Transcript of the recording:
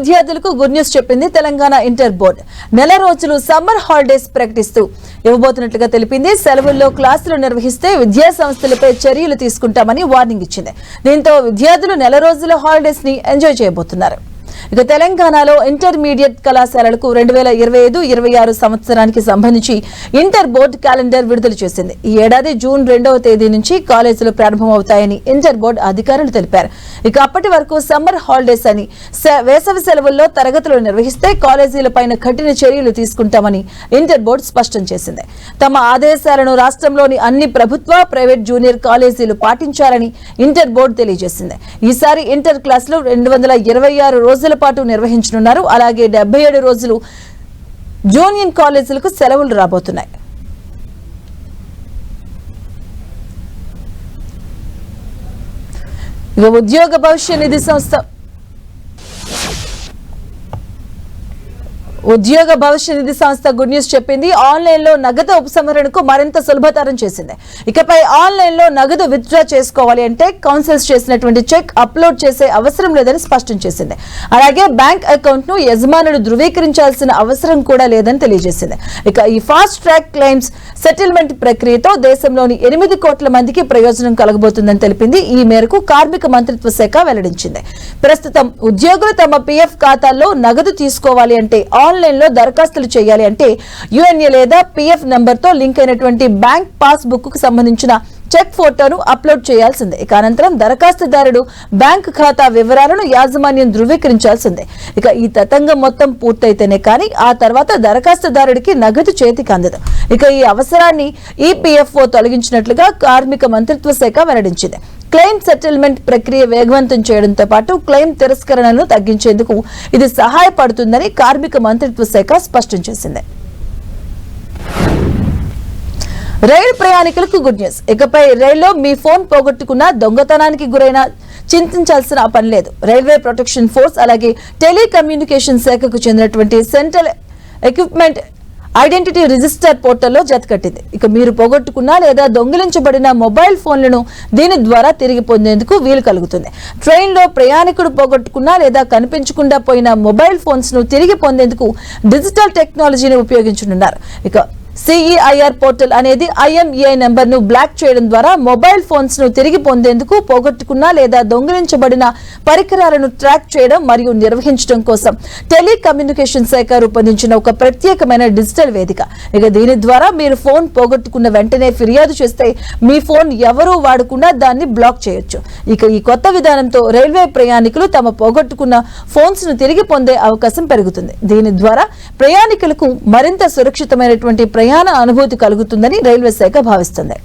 విద్యార్థులకు good news చెప్పింది Telangana inter board. నెల రోజులు సమ్మర్ హాలిడేస్ ప్రకటిస్తూ ఇవ్వబోతున్నట్లుగా తెలిపింది. సెలవుల్లో క్లాసులు నిర్వహిస్తే విద్యా సంస్థలపై చర్యలు తీసుకుంటామని వార్నింగ్ ఇచ్చింది. దీంతో విద్యార్థులు నెల రోజుల హాలిడేస్ ని ఎంజాయ్ చేయబోతున్నారు. ఇక తెలంగాణలో ఇంటర్మీడియట్ కళాశాలలకు 2025-26 సంవత్సరానికి సంబంధించి ఇంటర్ బోర్డు క్యాలెండర్ విడుదల చేసింది. ఈ ఏడాది జూన్ 2వ తేదీ నుంచి కాలేజీలు ప్రారంభమవుతాయని ఇంటర్ బోర్డు అధికారులు తెలిపారు. ఇక అప్పటి వరకు సమ్మర్ హాలిడేస్ అని వేసవి సెలవుల్లో తరగతులు నిర్వహిస్తే కాలేజీలపైన కఠిన చర్యలు తీసుకుంటామని ఇంటర్ బోర్డు స్పష్టం చేసింది. తమ ఆదేశాలను రాష్ట్రంలోని అన్ని ప్రభుత్వ, ప్రైవేట్ జూనియర్ కాలేజీలు పాటించాలని ఇంటర్ బోర్డు తెలియజేసింది. ఈసారి ఇంటర్ క్లాసులు 226 రోజుల పాటు నిర్వహించనున్నారు. అలాగే 77 రోజులు జూనియర్ కాలేజీలకు సెలవులు రాబోతున్నాయి. ఉద్యోగ భవిష్య నిధి సంస్థ గుడ్ న్యూస్ చెప్పింది. ఆన్లైన్ లో నగదు ఉపసంహరణకు మరింత సులభతరం చేసింది. ఇకపై ఆన్లైన్ లో నగదు విత్డ్రా చేసుకోవాలి అంటే కౌన్సిల్స్ చేసినటువంటి చెక్ అప్లోడ్ చేసే అవసరం లేదని స్పష్టం చేసింది. అలాగే బ్యాంక్ అకౌంట్ ను యజమానులు ధృవీకరించాల్సిన అవసరం కూడా లేదని తెలియజేసింది. ఇక ఈ ఫాస్ట్ ట్రాక్ క్లెయిమ్స్ సెటిల్మెంట్ ప్రక్రియతో దేశంలోని 8 కోట్ల మందికి ప్రయోజనం కలగబోతుందని తెలిపింది. ఈ మేరకు కార్మిక మంత్రిత్వ శాఖ వెల్లడించింది. ప్రస్తుతం ఉద్యోగులు తమ పీఎఫ్ ఖాతాల్లో నగదు తీసుకోవాలి అంటే ఆన్లైన్ లో దరఖాస్తులు చేయాలి అంటే యుఎన్ఏ లేదా పీఎఫ్ నంబర్ తో లింక్ అయినటువంటి బ్యాంక్ పాస్ బుక్ కు సంబంధించిన చెక్ ఫోటోను అప్లోడ్ చేయాల్సిందే. ఇక అనంతరం దరఖాస్తుదారుడు బ్యాంక్ ఖాతా వివరాలను యాజమాన్యం ధృవీకరించాల్సిందే. ఇక ఈ తతంగం మొత్తం పూర్తయితేనే కానీ ఆ తర్వాత దరఖాస్తుదారుడికి నగదు చేతికి అందదు. ఇక ఈ అవసరాన్ని ఈపీఎఫ్ఓ తొలగించినట్లుగా కార్మిక మంత్రిత్వ శాఖ వెల్లడించింది. క్లెయిమ్ సెటిల్మెంట్ ప్రక్రియ వేగవంతం చేయడంతో పాటు క్లెయిమ్ తిరస్కరణను తగ్గించేందుకు ఇది సహాయపడుతుందని కార్మిక మంత్రిత్వ శాఖ స్పష్టం చేసింది. రైలు ప్రయాణికులకు గుడ్ న్యూస్. ఇకపై రైల్లో మీ ఫోన్ పోగొట్టుకున్న, దొంగతనానికి గురైన చింతించాల్సిన పని లేదు. రైల్వే ప్రొటెక్షన్ ఫోర్స్ అలాగే టెలికమ్యూనికేషన్ శాఖకు చెందినటువంటి సెంట్రల్ ఎక్విప్మెంట్ ఐడెంటిటీ రిజిస్టర్ పోర్టల్లో జతకట్టింది. ఇక మీరు పోగొట్టుకున్న లేదా దొంగిలించబడిన మొబైల్ ఫోన్లను దీని ద్వారా తిరిగి పొందేందుకు వీలు కలుగుతుంది. ట్రైన్లో ప్రయాణికుడు పోగొట్టుకున్న లేదా కనిపించకుండా పోయిన మొబైల్ ఫోన్స్ ను తిరిగి పొందేందుకు డిజిటల్ టెక్నాలజీని ఉపయోగించనున్నారు. ఇక సిఈఐఆర్ పోర్టల్ అనేది ఐఎంఈఐ నెంబర్ ను బ్లాక్ చేయడం ద్వారా మొబైల్ ఫోన్స్ ను తిరిగి పొందేందుకు, పోగొట్టుకున్న లేదా దొంగిలించబడిన పరికరాలను ట్రాక్ చేయడం మరియు నిర్వహించడం కోసం టెలికమ్యూనికేషన్ శాఖ రూపొందించిన ఒక ప్రత్యేకమైన డిజిటల్ వేదిక. ఇక దీని ద్వారా మీరు ఫోన్ పోగొట్టుకున్న వెంటనే ఫిర్యాదు చేస్తే మీ ఫోన్ ఎవరూ వాడకుండా దాన్ని బ్లాక్ చేయొచ్చు. ఇక ఈ కొత్త విధానంతో రైల్వే ప్రయాణికులు తమ పోగొట్టుకున్న ఫోన్స్ ను తిరిగి పొందే అవకాశం పెరుగుతుంది. దీని ద్వారా ప్రయాణికులకు మరింత సురక్షితమైనటువంటి ప్రయాణ అనుభూతి కలుగుతుందని రైల్వే శాఖ భావిస్తుంది.